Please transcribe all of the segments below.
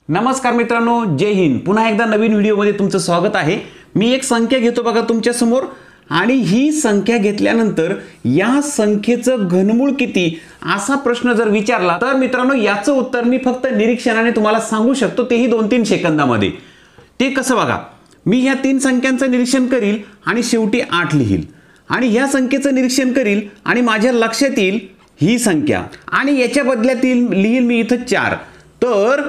नमस्कार मित्रांनो, जय हिंद। पुन्हा एकदा नवीन व्हिडिओमध्ये तुमचं स्वागत आहे। मी एक संख्या घेतो बघा तुमच्या समोर आणि ही संख्या घेतल्यानंतर या संख्येचं घनमूळ किती असा प्रश्न जर विचारला तर मित्रांनो याचं उत्तर मी फक्त निरीक्षणाने तुम्हाला सांगू शकतो, तेही 2-3 सेकंदामध्ये। ते कसं बघा, मी ह्या 3 संख्यांचं निरीक्षण करील आणि शेवटी 8 लिहील आणि ह्या संख्येचं निरीक्षण करील आणि माझ्या लक्षात येईल ही संख्या आणि याच्या बदल्यातील लिहील मी इथं 4। तर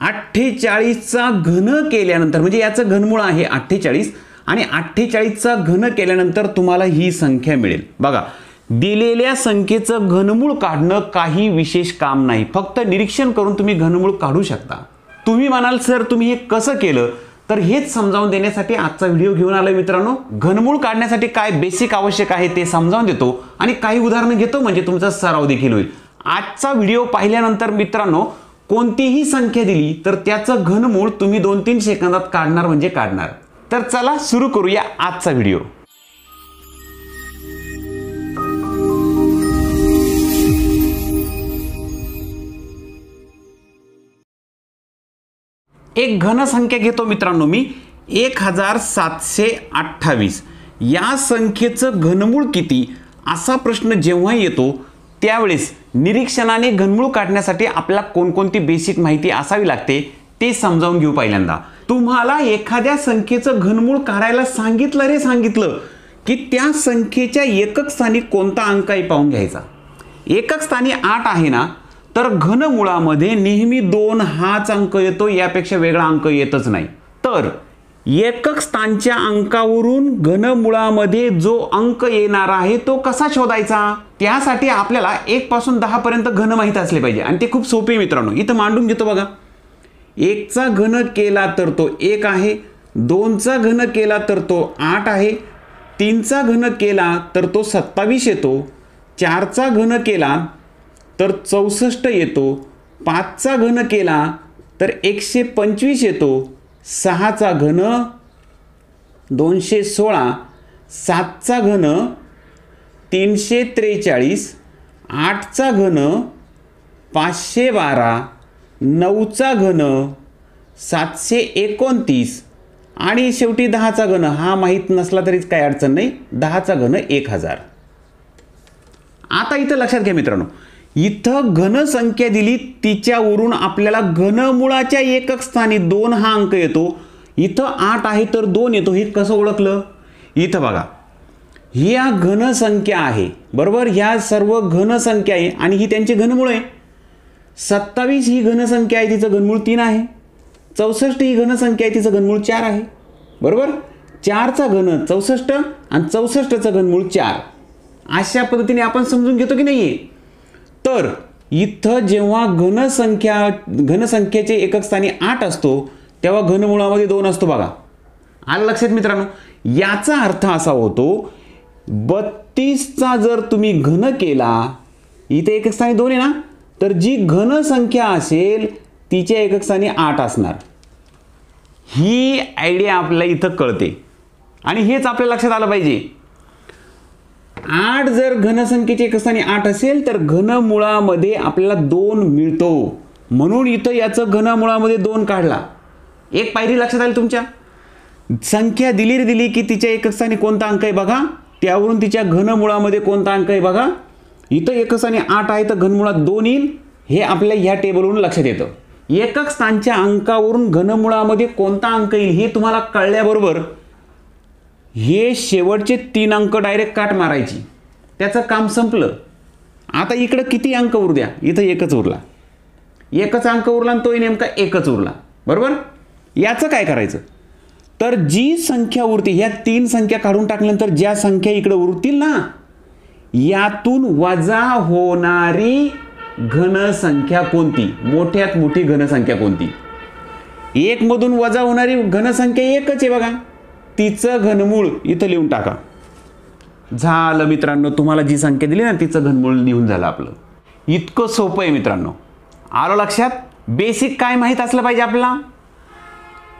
48 चा घन केल्यानंतर म्हणजे याचं घनमूळ आहे 48 आणि 48 चा घन केल्यानंतर तुम्हाला ही संख्या मिळेल। बघा, दिलेल्या संख्येचं घनमूळ काढणं काही विशेष काम नाही, फक्त निरीक्षण करून तुम्ही घनमूळ काढू शकता। तुम्ही म्हणाल सर तुम्ही हे कसं केलं, तर हेच समजावून देण्यासाठी आजचा व्हिडिओ घेऊन आलोय मित्रांनो। घनमूळ काढण्यासाठी काय बेसिक आवश्यक आहे ते समजावून देतो आणि काही उदाहरणं घेतो म्हणजे तुमचा सराव देखील होईल। आजचा व्हिडिओ पाहिल्यानंतर मित्रांनो कोणतीही संख्या दिली तर त्याचं घनमूळ तुम्ही 2-3 सेकंदात काढणार म्हणजे काढणार। तर चला सुरू करूया आजचा व्हिडिओ। एक घन संख्या घेतो मित्रांनो मी 1728। या संख्येचं घनमूळ किती असा प्रश्न जेव्हा येतो त्यावेळेस निरीक्षणाने घनमूळ काढण्यासाठी आपल्याला कोणकोणती बेसिक माहिती असावी लागते ते समजावून घेऊ। पहिल्यांदा तुम्हाला एखाद्या संख्येचं घनमूळ काढायला सांगितलं की त्या संख्येच्या एकक स्थानी कोणता अंक आहे पाहून घ्यायचा। एकक स्थानी 8 आहे ना, तर घनमुळामध्ये नेहमी 2 हाच अंक येतो, यापेक्षा वेगळा अंक येतच नाही। तर एकक स्थानच्या अंकावरून घनमुळामध्ये जो अंक येणार आहे तो कसा शोधायचा, त्यासाठी आपल्याला 1 पासून 10 पर्यंत घन माहित असले पाहिजे आणि ते खूप सोपे मित्रांनो। इथं मांडून घेतो बघा, 1 चा घन केला तर तो 1 आहे, 2 चा घन केला तर तो 8 आहे, 3 चा घन केला तर तो 27 येतो, 4 चा घन केला तर 64 येतो, 5 चा घन केला तर 125 येतो, 6 चा घन 216, 7 चा घन 343, 8 चा घन 512, 9 चा घन 729 आणि शेवटी 10 चा घन। हा माहीत नसला तरीच काही अडचण नाही, 10 चा घन 1000। आता इथं लक्षात घ्या मित्रांनो, इथं घन संख्या दिली तिच्यावरून आपल्याला घनमुळाच्या एकक स्थानी 2 हा अंक येतो। इथं 8 आहे तर 2 येतो, हे कसं ओळखलं? इथं बघा, ही घन संख्या आहे बरोबर, ह्या सर्व घन संख्या आहे आणि ही त्यांचे घनमूळ आहे। 27 ही घन संख्या आहे, तिचं घनमूळ 3 आहे। 64 ही घन संख्या आहे, तिचं घनमूळ 4 आहे बरोबर। 4 चा घन 64 आणि 64 चं घनमूळ 4। अशा पद्धतीने आपण समजून घेतो की नाहीये। तर इथं जेव्हा घनसंख्येचे एकक स्थानी 8 असतो तेव्हा घनमुळामध्ये 2 असतो बघा। आलं लक्षात मित्रांनो? याचा अर्थ असा होतो 32 चा जर तुम्ही घन केला, इथे एकक स्थानी 2 आहे ना, तर जी घन संख्या असेल तिच्या एकक स्थानी 8 असणार। ही आयडिया आपल्याला इथं कळते आणि हेच आपल्या लक्षात आलं पाहिजे। 8 जर घनसंख्येच्या एकक स्थानी 8 असेल तर घनमुळामध्ये आपल्याला 2 मिळतो, म्हणून इथं याचं घनमुळामध्ये 2 काढला। एक पायरी लक्षात आली तुमच्या? संख्या दिली की तिच्या एकक स्थानी कोणता अंक आहे बघा, त्यावरून तिच्या घनमुळामध्ये कोणता अंक आहे बघा। इथं एकक स्थानी 8 आहे तर घनमुळात 2 येईल, हे आपल्या ह्या टेबलवरून लक्षात येतं। एकक स्थानच्या अंकावरून घनमुळामध्ये कोणता अंक येईल हे तुम्हाला कळल्याबरोबर हे शेवटचे 3 अंक डायरेक्ट काट मारायची, त्याचं काम संपलं। आता इकडे किती अंक उरू द्या, इथं एकच उरला, एकच अंक उरला आणि तोही नेमका एकच उरला बरोबर। याचं काय करायचं, तर जी संख्या उरते ह्या 3 संख्या काढून टाकल्यानंतर ज्या संख्या इकडे उरतील ना, यातून वजा होणारी घनसंख्या कोणती, मोठ्यात मोठी घनसंख्या कोणती। 1 मधून वजा होणारी घनसंख्या एकच आहे बघा, तिचं घनमूळ इथं लिहून टाका। झालं मित्रांनो, तुम्हाला जी संख्या दिली ना तिचं घनमूळ लिहून झालं आपलं। इतकं सोपं आहे मित्रांनो, आलं लक्षात? बेसिक काय माहित असलं पाहिजे आपल्याला?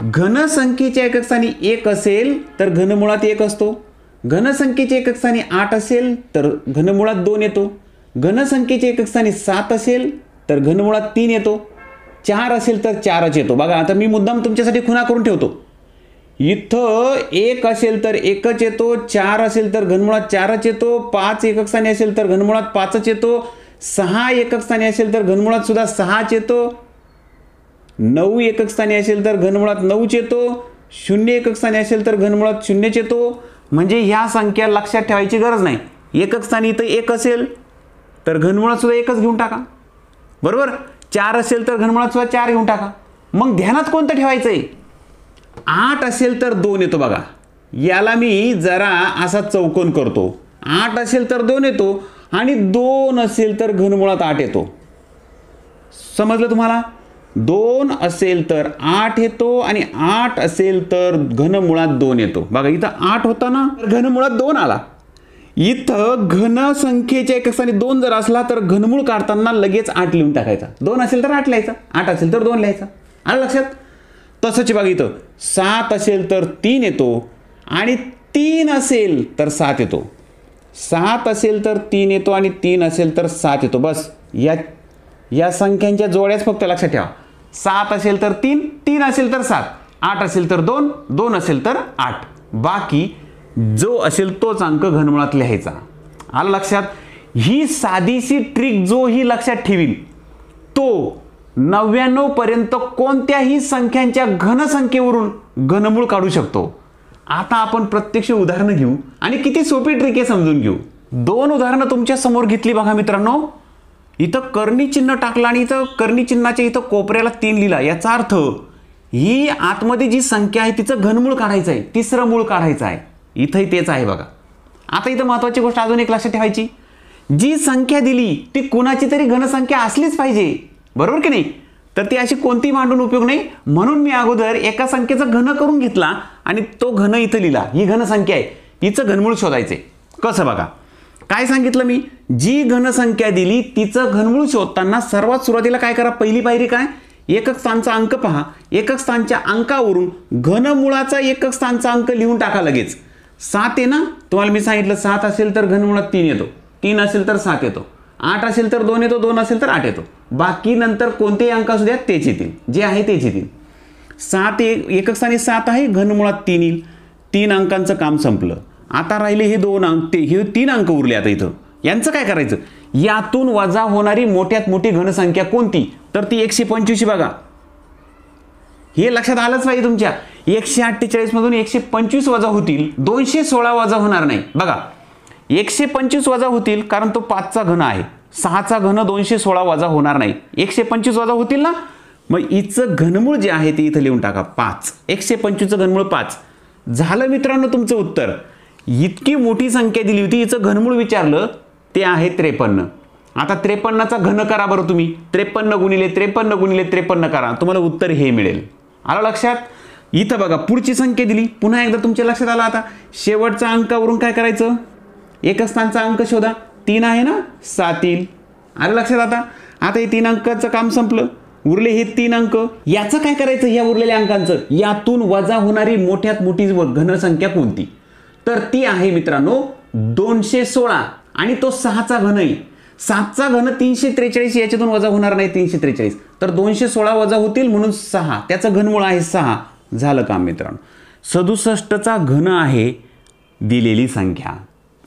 घनसंख्येच्या एकक स्थानी 1 असेल तर घनमुळात 1 असतो, घनसंख्येच्या एकक स्थानी 8 असेल तर घनमुळात 2 येतो, घनसंख्येच्या एकक स्थानी 7 असेल तर घनमुळात 3 येतो। 4 असेल तर 4च येतो. बघा आता मी मुद्दाम तुमच्यासाठी खुणा करून ठेवतो. इथं 1 असेल तर 1च येतो, 4 असेल तर घनमुळात 4च येतो, 5 एकक स्थानी असेल तर घनमुळात 5च येतो, 6 एकक स्थानी असेल तर घनमुळात सुद्धा 6च येतो, 9 एकक स्थानी असेल तर घनमुळात 9च येतो, 0 एकक स्थानी असेल तर घनमुळात 0च येतो. म्हणजे ह्या संख्या लक्षात ठेवायची गरज नाही. एकक स्थानी इथं 1 असेल तर घनमुळात सुद्धा 1च घेऊन टाका, बरोबर. 4 असेल तर घनमुळात सुद्धा 4 घेऊन टाका. मग ध्यानात कोणतं ठेवायचंय? 8 असेल तर 2 येतो. बघा याला मी जरा असा चौकोन करतो. 8 असेल तर 2 येतो आणि 2 असेल तर घनमुळात 8 येतो. समजलं तुम्हाला? 2 असेल तर 8 येतो आणि 8 असेल तर घनमुळात 2 येतो. बघा इथं 8 होता ना, घनमुळात 2 आला. इथं घन संख्येच्या एकक स्थानी 2 जर असला तर घनमूळ काढताना लगेच 8 लिहून टाकायचा. 2 असेल तर 8 लिहायचा, 8 असेल तर 2 लिहायचा. आलं लक्षात? तसंच बघा इथं 7 असेल तर 3 येतो आणि 3 असेल तर 7 येतो. 7 असेल तर 3 येतो आणि 3 असेल तर 7 येतो. बस या संख्यांच्या जोड्याच फक्त लक्षात ठेवा. 7 असेल तर 3, 3 असेल तर 7, 8 असेल तर 2, 2 असेल तर 8. बाकी जो असेल तोच अंक घनमुळात लिहायचा. आलं लक्षात? ही साधीशी ट्रिक जो ही लक्षात ठेवील तो 99 पर्यंत कोणत्याही संख्यांच्या घनसंख्येवरून घनमूळ काढू शकतो. आता आपण प्रत्यक्ष उदाहरणं घेऊ आणि किती सोपी ट्रिक आहे समजून घेऊ. 2 उदाहरणं तुमच्या समोर घेतली बघा मित्रांनो. इथं कर्णी चिन्ह टाकलं आणि इथं कर्णी चिन्हाच्या इथं कोपऱ्याला 3 लिहिला. याचा अर्थ ही आतमध्ये जी संख्या आहे तिचं घनमूळ काढायचं आहे, तिसरं मूळ काढायचं आहे. इथंही तेच आहे बघा. आता इथं महत्वाची गोष्ट अजून एक लक्षात ठेवायची, जी संख्या दिली ती कुणाची तरी घनसंख्या असलीच पाहिजे, बरोबर की नाही? तर ती अशी कोणती मांडून उपयोग नाही. म्हणून मी अगोदर एका संख्येचा घन करून घेतला आणि तो घन इथं लिहिला. ही घनसंख्या आहे, हिचं घनमूळ शोधायचे. कसं बघा, काय सांगितलं मी? जी घनसंख्या दिली तिचं घनमूळ शोधताना सर्वात सुरुवातीला काय करा? पहिली पायरी काय? एकक स्थानचा अंक पहा. एकक स्थानच्या अंकावरून घनमुळाचा एकक स्थानचा अंक लिहून टाका लगेच. 7 आहे ना, तुम्हाला मी सांगितलं 7 असेल तर घनमुळात 3 येतो, 3 असेल तर 7 येतो, 8 असेल तर 2 येतो, 2 असेल तर 8 येतो. बाकी नंतर कोणतेही अंक असू द्या तेच येतील, जे आहे तेच येतील. 7 एकक स्थानी 7 आहे, घनमुळात 3 येईल. 3 अंकांचं काम संपलं. आता राहिले हे 2 अंक, हे 3 अंक उरले. आता इथं यांचं काय करायचं? यातून वजा होणारी मोठ्यात मोठी घनसंख्या कोणती? तर ती 125. बघा हे लक्षात आलंच पाहिजे तुमच्या. 148 मधून 125 वजा होतील, 216 वजा होणार नाही. बघा 125 वजा होतील कारण तो 5चा घन आहे, 6चा घन 216 वजा होणार नाही. 125 वजा होतील ना, मग हिचं घनमूळ जे आहे ते इथं लिहून टाका 5. 125चं घनमूळ 5 झालं मित्रांनो तुमचं उत्तर. इतकी मोठी संख्या दिली होती, हिचं घनमूळ विचारलं, ते आहे 53. आता 53चा घन करा बरं तुम्ही. 53 गुणिले 53 गुणिले 53 करा, तुम्हाला उत्तर हे मिळेल. आलं लक्षात? इथं बघा पुढची संख्या दिली, पुन्हा एकदा तुमच्या लक्षात आलं. आता शेवटच्या अंकावरून काय करायचं? एकक स्थानचा अंक शोधा. 3 आहे ना, 7 येईल. आलं लक्षात? आता हे 3 अंकाचं काम संपलं. उरले हे 3 अंक. याचं काय करायचं? या उरलेल्या अंकांचं यातून वजा होणारी मोठ्यात मोठी घनसंख्या कोणती? तर ती आहे मित्रांनो 216 आणि तो 6चा घन आहे. 7चा घन 343, याच्यातून वजा होणार नाही 343, तर 216 वजा होतील म्हणून 6, त्याचं घनमूळ आहे 6. झालं काम मित्रांनो. 67चा घन आहे दिलेली संख्या.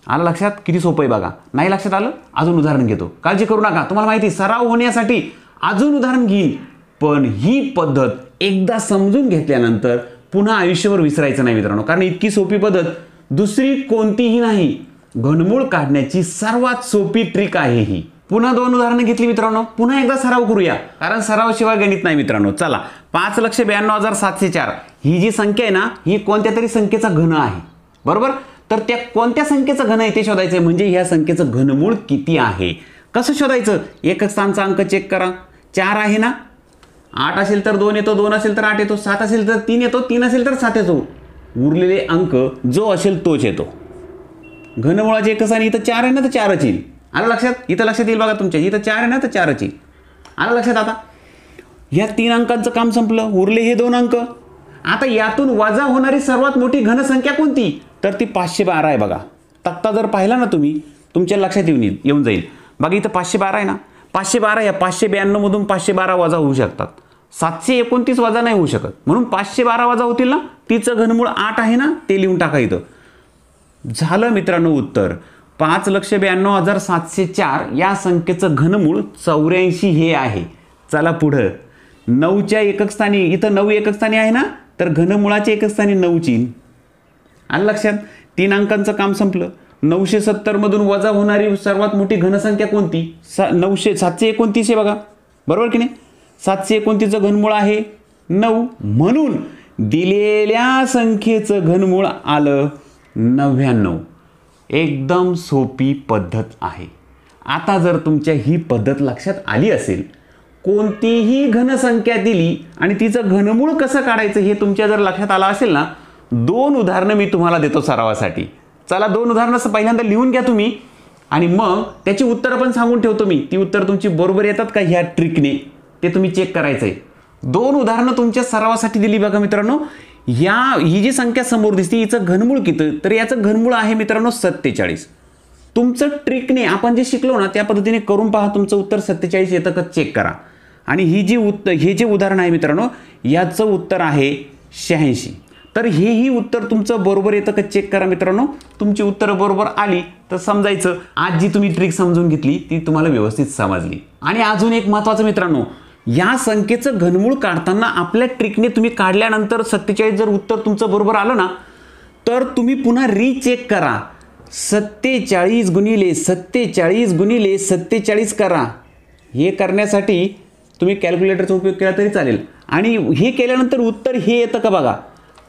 आलं लक्षात? किती सोपं आहे बघा. नाही लक्षात आलं? अजून उदाहरण घेतो, काळजी करू नका. तुम्हाला माहिती सराव होण्यासाठी अजून उदाहरण घेईन, पण ही पद्धत एकदा समजून घेतल्यानंतर पुन्हा आयुष्यभर विसरायचं नाही मित्रांनो, कारण इतकी सोपी पद्धत दुसरी कोणतीही नाही. घनमूळ काढण्याची सर्वात सोपी ट्रिक आहे ही. पुन्हा 2 उदाहरणं घेतली मित्रांनो. पुन्हा एकदा सराव करूया, कारण सरावाशिवाय गणित नाही मित्रांनो. चला, 5,92,704 ही जी संख्या आहे ना, ही कोणत्या तरी संख्येचा घन आहे, बरोबर. तर त्या कोणत्या संख्येचं घन आहे ते शोधायचं, म्हणजे ह्या संख्येचं घनमूळ किती आहे. कसं शोधायचं? एकक स्थानचा अंक चेक करा. 4 आहे ना, 8 असेल तर 2 येतो, 2 असेल तर 8 येतो, 7 असेल तर 3 येतो, 3 असेल तर 7 येतो. उरलेले अंक जो असेल तोच येतो. घनमुळाचे एकक स्थानी इथं 4 आहे ना, तर 4च येईल. आलं लक्षात? इथं लक्षात येईल बघा तुमच्या. इथं 4 आहे ना, तर 4च येईल. आलं लक्षात? आता ह्या 3 अंकांचं काम संपलं. उरले हे 2 अंक. आता यातून वजा होणारी सर्वात मोठी घनसंख्या कोणती? तर ती 512 आहे. बघा तक्ता जर पाहिला ना तुम्ही, तुमच्या लक्षात येऊन जाईल. बघा इथं 512 आहे ना, 512 या 592 मधून 512 वजा होऊ शकतात. 729 वजा नाही होऊ शकत, म्हणून 512 वजा होतील ना, तिचं घनमूळ 8 आहे ना, ते लिहून टाका इथं. झालं मित्रांनो उत्तर. 5,92,704 या संख्येचं घनमूळ 84 हे आहे. चला पुढं. 9च्या एकक स्थानी, इथं 9 एकक स्थानी आहे ना, तर घनमुळाच्या एकक स्थानी 9 ची. आलं लक्षात? 3 अंकांचं काम संपलं. 970 मधून वजा होणारी सर्वात मोठी घनसंख्या कोणती? 729 आहे बघा, बरोबर की नाही? 729चं घनमूळ आहे 9, म्हणून दिलेल्या संख्येचं घनमूळ आलं 99. एकदम सोपी पद्धत आहे. आता जर तुमच्या ही पद्धत लक्षात आली असेल, कोणतीही घनसंख्या दिली आणि तिचं घनमूळ कसं काढायचं हे तुमच्या जर लक्षात आलं असेल ना, 2 उदाहरणं मी तुम्हाला देतो सरावासाठी. चला 2 उदाहरणं पहिल्यांदा लिहून घ्या तुम्ही, आणि मग त्याची उत्तरं पण सांगून ठेवतो मी. ती उत्तरं तुमची बरोबर येतात का ह्या ट्रिकने ते तुम्ही चेक करायचं आहे. 2 उदाहरणं तुमच्या सरावासाठी दिली बघा मित्रांनो. ही जी संख्या समोर दिसते हिचं घनमूळ किती? तर याचं घनमूळ आहे मित्रांनो 47. तुमचं ट्रिकने आपण जे शिकलो ना त्या पद्धतीने करून पहा, तुमचं उत्तर 47 येतं का चेक करा. आणि हे जे उदाहरण आहे मित्रांनो, याचं उत्तर आहे 86. तर हेही उत्तर तुमचं बरोबर येतं का चेक करा मित्रांनो. तुमची उत्तरं बरोबर आली तर समजायचं आज जी तुम्ही ट्रिक समजून घेतली ती तुम्हाला व्यवस्थित समजली. आणि अजून एक महत्त्वाचं मित्रांनो, या संख्येचं घनमूळ काढताना आपल्या ट्रिकने तुम्ही काढल्यानंतर 47 जर उत्तर तुमचं बरोबर आलं ना, तर तुम्ही पुन्हा रीचेक करा. 47 गुणिले 47 गुणिले 47 करा. हे करण्यासाठी तुम्ही कॅल्क्युलेटरचा उपयोग केला तरी चालेल. आणि हे केल्यानंतर उत्तर हे येतं का बघा.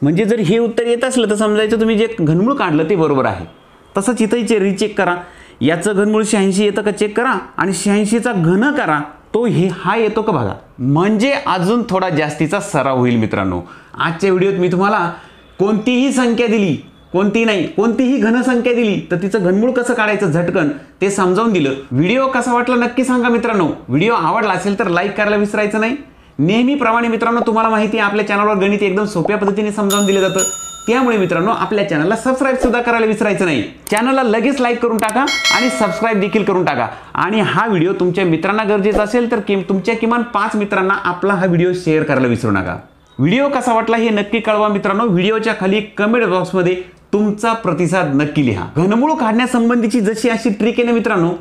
म्हणजे जर हे उत्तर येत असलं तर समजायचं तुम्ही जे घनमूळ काढलं ते बरोबर आहे. तसंच इथं रीचेक करा. याचं घनमूळ 86 येतं का चेक करा, आणि 86चा घन करा, तो हा येतो का बघा. म्हणजे अजून थोडा जास्तीचा सराव होईल मित्रांनो. आजच्या व्हिडिओत मी तुम्हाला कोणतीही संख्या दिली, कोणतीही घनसंख्या दिली तर तिचं घनमूळ कसं काढायचं झटकन ते समजावून दिलं. व्हिडिओ कसा वाटला नक्की सांगा मित्रांनो. व्हिडिओ आवडला असेल तर लाईक करायला विसरायचं नाही. नेहमीप्रमाणे मित्रांनो तुम्हाला माहिती आहे आपल्या चॅनलवर गणित एकदम सोप्या पद्धतीने समजावून दिलं जातं. त्यामुळे मित्रांनो आपल्या चॅनलला सबस्क्राईब सुद्धा करायला विसरायचं नाही. चॅनलला लगेच लाईक करून टाका आणि सबस्क्राईब देखील करून टाका. आणि हा व्हिडिओ तुमच्या मित्रांना गरजेचा असेल तर तुमच्या किमान 5 मित्रांना आपला हा व्हिडिओ शेअर करायला विसरू नका. व्हिडिओ कसा वाटला हे नक्की कळवा मित्रांनो. व्हिडिओच्या खाली कमेंट बॉक्समध्ये तुमचा प्रतिसाद नक्की लिहा. घनमूळ काढण्यासंबंधीची जशी अशी ट्रिक आहे ना मित्रांनो,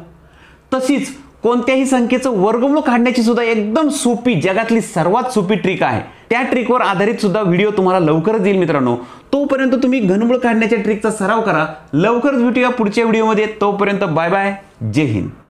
तशीच कोणत्याही संख्येचं वर्गमूळ काढण्याची सुद्धा एकदम सोपी, जगातली सर्वात सोपी ट्रिक आहे. त्या ट्रिकवर आधारित सुद्धा व्हिडिओ तुम्हाला लवकरच येईल मित्रांनो. तोपर्यंत तुम्ही घनमूळ काढण्याच्या ट्रिकचा सराव करा. लवकरच भेटूया पुढच्या व्हिडिओमध्ये. तोपर्यंत बाय बाय, जय हिंद.